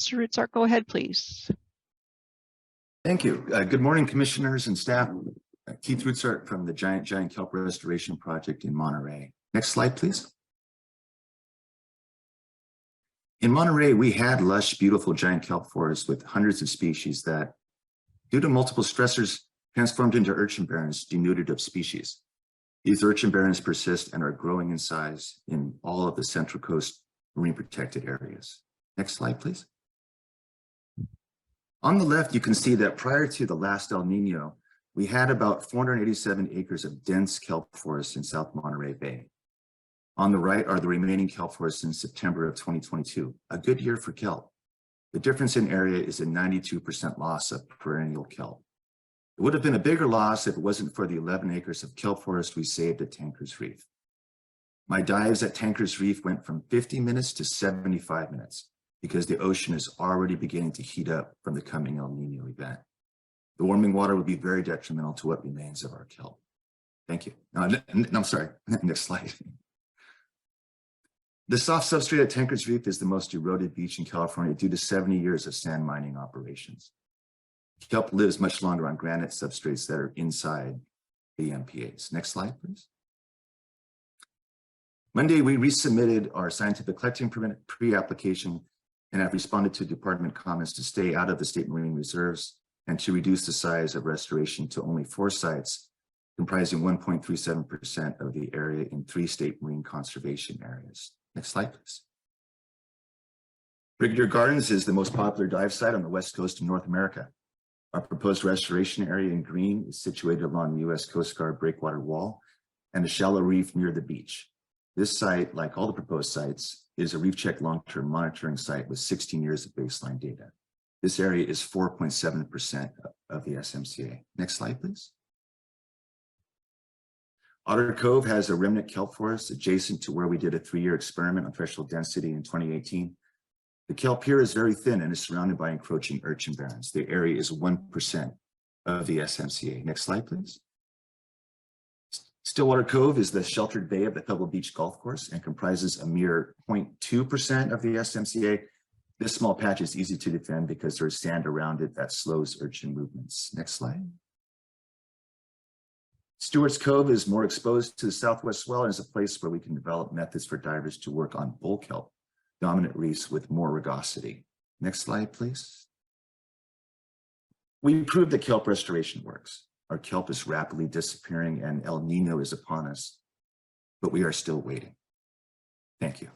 Mr. Rootsaert, go ahead, please. Thank you. Good morning, commissioners and staff. Keith Rootsaert from the Giant Kelp Restoration Project in Monterey. Next slide, please. In Monterey, we had lush, beautiful giant kelp forests with hundreds of species that, due to multiple stressors, transformed into urchin barrens denuded of species. These urchin barrens persist and are growing in size in all of the Central Coast marine protected areas. Next slide, please. On the left, you can see that prior to the last El Nino, we had about 487 acres of dense kelp forests in South Monterey Bay. On the right are the remaining kelp forests in September of 2022, a good year for kelp. The difference in area is a 92% loss of perennial kelp. It would have been a bigger loss if it wasn't for the 11 acres of kelp forest we saved at Tankers Reef. My dives at Tankers Reef went from 50 minutes to 75 minutes because the ocean is already beginning to heat up from the coming El Nino event. The warming water would be very detrimental to what remains of our kelp. Thank you. I'm sorry, next slide. The soft substrate at Tankers Reef is the most eroded beach in California due to 70 years of sand mining operations. Kelp lives much longer on granite substrates that are inside the MPAs. Next slide, please. Monday, we resubmitted our scientific collecting permit pre-application and have responded to department comments to stay out of the state marine reserves and to reduce the size of restoration to only 4 sites, comprising 1.37% of the area in 3 state marine conservation areas. Next slide, please. Brigadier Gardens is the most popular dive site on the west coast of North America. Our proposed restoration area in green is situated along the U.S. Coast Guard breakwater wall and a shallow reef near the beach. This site, like all the proposed sites, is a reef check long-term monitoring site with 16 years of baseline data. This area is 4.7% of the SMCA. Next slide, please. Otter Cove has a remnant kelp forest adjacent to where we did a 3-year experiment on threshold density in 2018. The kelp here is very thin and is surrounded by encroaching urchin barrens. The area is 1% of the SMCA. Next slide, please. Stillwater Cove is the sheltered bay of the Pebble Beach Golf Course and comprises a mere 0.2% of the SMCA. This small patch is easy to defend because there is sand around it that slows urchin movements. Next slide. Stewart's Cove is more exposed to the southwest swell and is a place where we can develop methods for divers to work on bull kelp, dominant reefs with more rugosity. Next slide, please. We proved that kelp restoration works. Our kelp is rapidly disappearing and El Nino is upon us, but we are still waiting. Thank you.